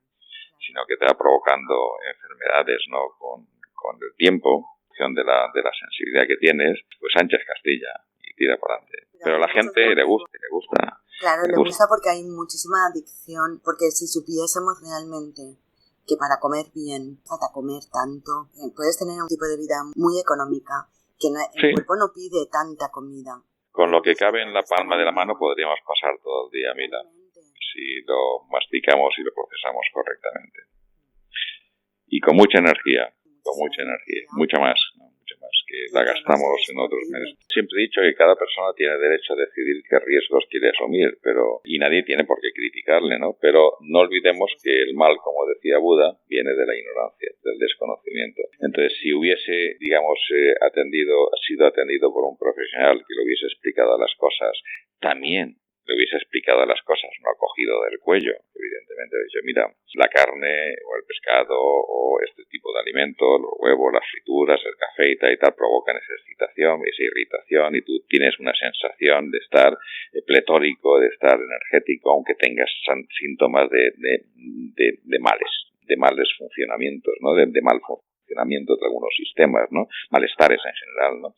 sino que te va provocando enfermedades, ¿no?, con el tiempo, de la sensibilidad que tienes, pues anchas Castilla y tira para adelante. Pero a la gente le gusta. Claro, le gusta porque hay muchísima adicción, porque si supiésemos realmente que para comer bien, para comer tanto, puedes tener un tipo de vida muy económica, que el cuerpo no pide tanta comida. Con lo que cabe en la palma de la mano podríamos pasar todo el día, Mila, si lo masticamos y lo procesamos correctamente. Y con mucha energía, mucha más que la gastamos en otros medios. Siempre he dicho que cada persona tiene derecho a decidir qué riesgos quiere asumir, y nadie tiene por qué criticarle, ¿no? Pero no olvidemos que el mal, como decía Buda, viene de la ignorancia, del desconocimiento. Entonces, si hubiese, sido atendido por un profesional que le hubiese explicado las cosas, también le hubiese explicado las cosas, no cogido del cuello, evidentemente. He dicho, mira, la carne o el pescado o este tipo de alimentos, los huevos, las frituras, el café y tal provocan esa excitación, esa irritación, y tú tienes una sensación de estar pletórico, de estar energético, aunque tengas síntomas de males funcionamientos, ¿no? De mal funcionamiento de algunos sistemas, ¿no? Malestares en general, ¿no?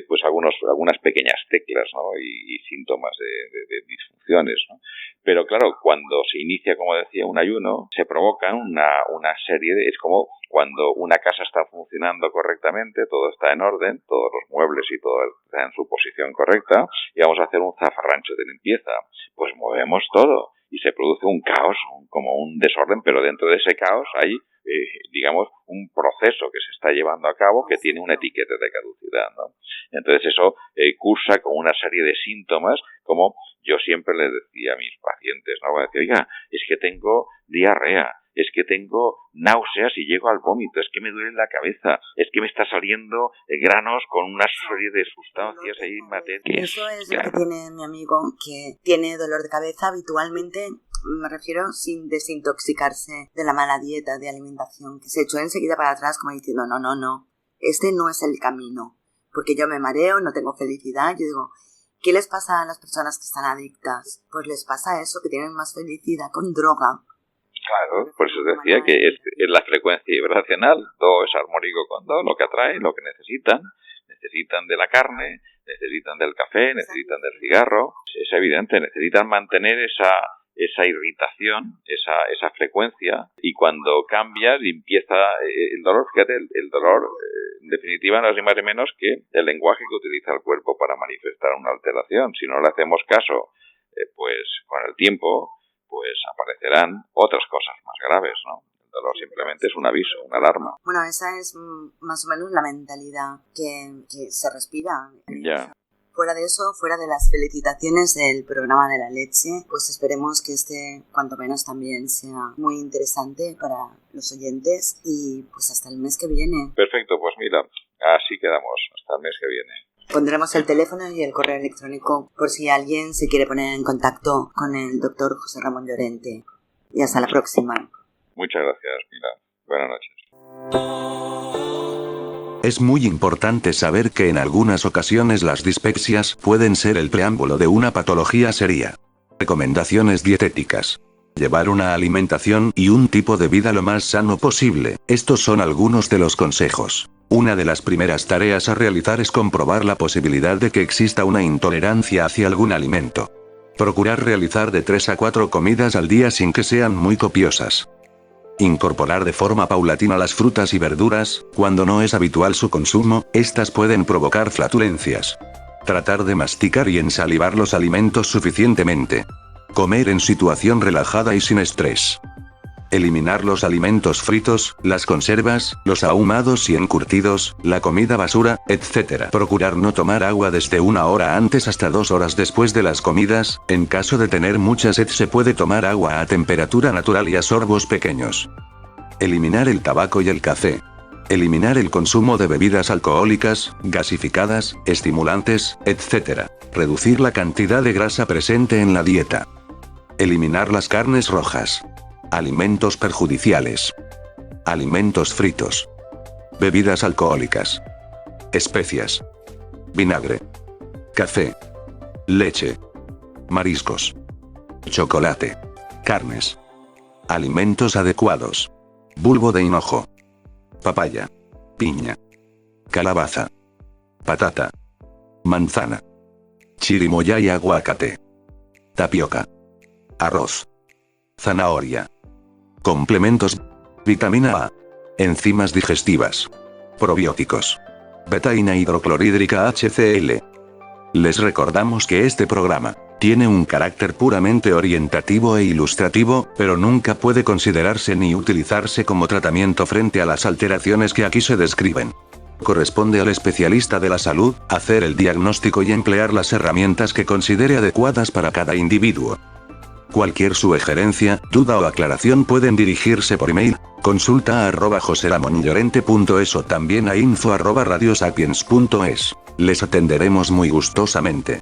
Pues algunas pequeñas teclas, ¿no? Y síntomas de disfunciones, ¿no? Pero claro, cuando se inicia, como decía, un ayuno, se provocan una serie de... Es como cuando una casa está funcionando correctamente, todo está en orden, todos los muebles y todo está en su posición correcta, y vamos a hacer un zafarrancho de limpieza. Pues movemos todo y se produce un caos, como un desorden, pero dentro de ese caos hay un proceso que se está llevando a cabo que tiene una etiqueta de caducidad, ¿no? Entonces eso cursa con una serie de síntomas, como yo siempre les decía a mis pacientes, ¿no? Decía, oiga, es que tengo diarrea, es que tengo náuseas y llego al vómito, es que me duele la cabeza, es que me está saliendo granos con una serie de sustancias ahí materiales. Eso es lo que tiene mi amigo, que tiene dolor de cabeza habitualmente. Me refiero sin desintoxicarse de la mala dieta de alimentación, que se echó enseguida para atrás como diciendo no, este no es el camino, porque yo me mareo, no tengo felicidad. Yo digo, ¿qué les pasa a las personas que están adictas? Pues les pasa eso, que tienen más felicidad con droga. Claro, por eso decía que es la frecuencia vibracional, do es armónico con do, lo que atraen, lo que necesitan de la carne, necesitan del café, necesitan del cigarro, es evidente, necesitan mantener esa irritación, esa frecuencia, y cuando cambias y empieza el dolor, fíjate, el dolor en definitiva no es ni más ni menos que el lenguaje que utiliza el cuerpo para manifestar una alteración. Si no le hacemos caso, pues con el tiempo, pues aparecerán otras cosas más graves, ¿no? El dolor simplemente es un aviso, una alarma. Bueno, esa es más o menos la mentalidad que se respira. Ya. Fuera de eso, fuera de las felicitaciones del programa de la leche, pues esperemos que cuanto menos también sea muy interesante para los oyentes, y pues hasta el mes que viene. Perfecto, pues mira, así quedamos, hasta el mes que viene. Pondremos el teléfono y el correo electrónico por si alguien se quiere poner en contacto con el doctor José Ramón Llorente. Y hasta la próxima. Muchas gracias, Mila. Buenas noches. Es muy importante saber que en algunas ocasiones las dispepsias pueden ser el preámbulo de una patología seria. Recomendaciones dietéticas. Llevar una alimentación y un tipo de vida lo más sano posible. Estos son algunos de los consejos. Una de las primeras tareas a realizar es comprobar la posibilidad de que exista una intolerancia hacia algún alimento. Procurar realizar de 3 a 4 comidas al día sin que sean muy copiosas. Incorporar de forma paulatina las frutas y verduras, cuando no es habitual su consumo, estas pueden provocar flatulencias. Tratar de masticar y ensalivar los alimentos suficientemente. Comer en situación relajada y sin estrés. Eliminar los alimentos fritos, las conservas, los ahumados y encurtidos, la comida basura, etc. Procurar no tomar agua desde 1 hora antes hasta 2 horas después de las comidas. En caso de tener mucha sed se puede tomar agua a temperatura natural y a sorbos pequeños. Eliminar el tabaco y el café. Eliminar el consumo de bebidas alcohólicas, gasificadas, estimulantes, etc. Reducir la cantidad de grasa presente en la dieta. Eliminar las carnes rojas. Alimentos perjudiciales. Alimentos fritos. Bebidas alcohólicas. Especias. Vinagre. Café. Leche. Mariscos. Chocolate. Carnes. Alimentos adecuados. Bulbo de hinojo. Papaya. Piña. Calabaza. Patata. Manzana. Chirimoya y aguacate. Tapioca. Arroz. Zanahoria. Complementos. Vitamina A. Enzimas digestivas. Probióticos. Betaína hidroclorhídrica HCl. Les recordamos que este programa tiene un carácter puramente orientativo e ilustrativo, pero nunca puede considerarse ni utilizarse como tratamiento frente a las alteraciones que aquí se describen. Corresponde al especialista de la salud hacer el diagnóstico y emplear las herramientas que considere adecuadas para cada individuo. Cualquier sugerencia, duda o aclaración pueden dirigirse por email, consulta@joseramonllorente.es o también a info@radiosapiens.es. Les atenderemos muy gustosamente.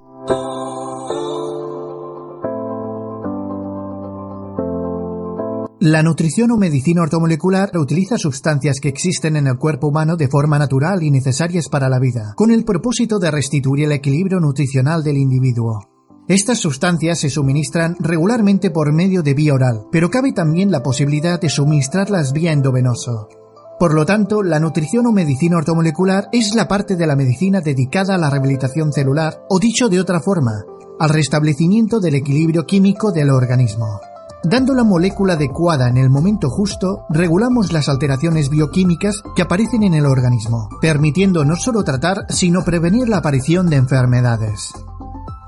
La nutrición o medicina ortomolecular utiliza sustancias que existen en el cuerpo humano de forma natural y necesarias para la vida, con el propósito de restituir el equilibrio nutricional del individuo. Estas sustancias se suministran regularmente por medio de vía oral, pero cabe también la posibilidad de suministrarlas vía endovenoso. Por lo tanto, la nutrición o medicina ortomolecular es la parte de la medicina dedicada a la rehabilitación celular, o dicho de otra forma, al restablecimiento del equilibrio químico del organismo. Dando la molécula adecuada en el momento justo, regulamos las alteraciones bioquímicas que aparecen en el organismo, permitiendo no solo tratar, sino prevenir la aparición de enfermedades.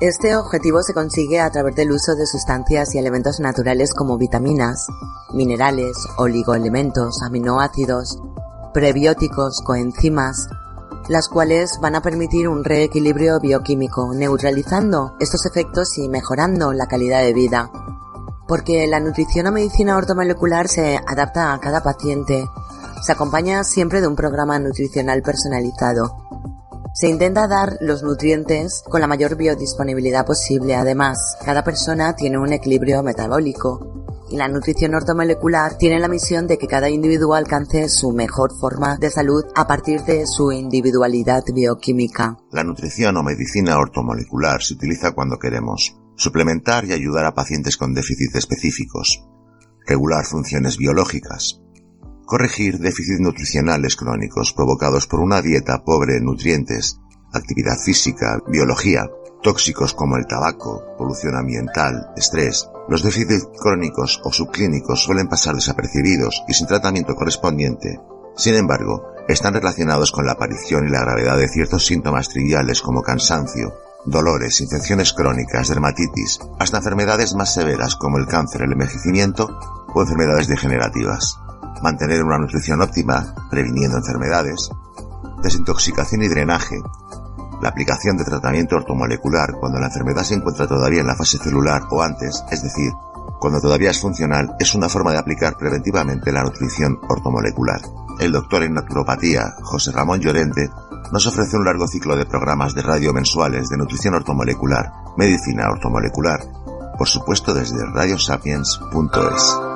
Este objetivo se consigue a través del uso de sustancias y elementos naturales como vitaminas, minerales, oligoelementos, aminoácidos, prebióticos, coenzimas, las cuales van a permitir un reequilibrio bioquímico, neutralizando estos efectos y mejorando la calidad de vida. Porque la nutrición o medicina ortomolecular se adapta a cada paciente, se acompaña siempre de un programa nutricional personalizado. Se intenta dar los nutrientes con la mayor biodisponibilidad posible. Además, cada persona tiene un equilibrio metabólico y la nutrición ortomolecular tiene la misión de que cada individuo alcance su mejor forma de salud a partir de su individualidad bioquímica. La nutrición o medicina ortomolecular se utiliza cuando queremos suplementar y ayudar a pacientes con déficits específicos, regular funciones biológicas, corregir déficits nutricionales crónicos provocados por una dieta pobre en nutrientes, actividad física, biología, tóxicos como el tabaco, polución ambiental, estrés. Los déficits crónicos o subclínicos suelen pasar desapercibidos y sin tratamiento correspondiente. Sin embargo, están relacionados con la aparición y la gravedad de ciertos síntomas triviales como cansancio, dolores, infecciones crónicas, dermatitis, hasta enfermedades más severas como el cáncer, el envejecimiento o enfermedades degenerativas. Mantener una nutrición óptima, previniendo enfermedades, desintoxicación y drenaje, la aplicación de tratamiento ortomolecular cuando la enfermedad se encuentra todavía en la fase celular o antes, es decir, cuando todavía es funcional, es una forma de aplicar preventivamente la nutrición ortomolecular. El doctor en naturopatía, José Ramón Llorente, nos ofrece un largo ciclo de programas de radio mensuales de nutrición ortomolecular, medicina ortomolecular, por supuesto desde radiosapiens.es.